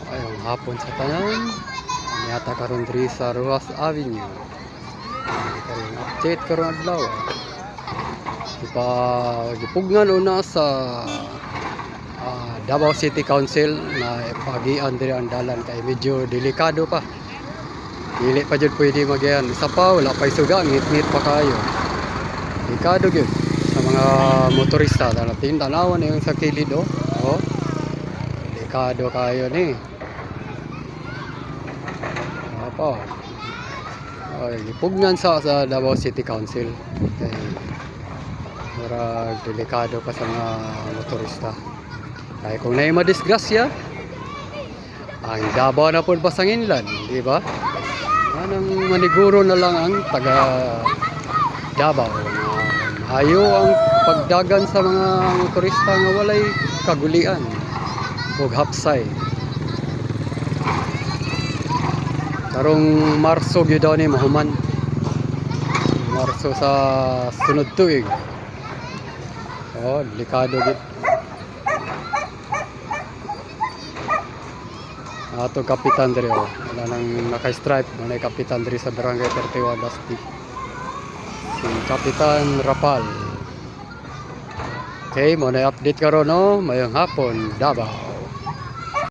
Ayong hapon sa tanan. Niyata karon diri sa Ruas Avenue. Karon update karon adlaw. Ipa gipugnan una sa Davao City Council na ipagian diri ang dalan kay medyo delikado pa. Dili pa jud pwede magian. Isa pa wala pa suga, ngit-ngit pa kayo. Delikado gyud sa mga motorista. Tanawan yung sa kilid oh. Delikado kayo ni. Apa? Gipugnan sa Davao City Council. Kay murag delikado pa sa mga motorista. Kaya kung na madisgrasya, ang Davao na po pasanginlan, di ba? Anong maniguro na lang ang taga Davao. Ayaw ang pagdagan sa mga motorista nga walay kagulian o hapsay. Karong Marso gyud daw ni mahuman. Marso sa sunod tuig. Oh, delikado gyud. Ato kapitan diri wala nang naka-stripe, manay kapitan diri sa Barangay 31 Dasti. Si Kapitan Rapal. Okay, mo na update karon no, mayong hapon Davao.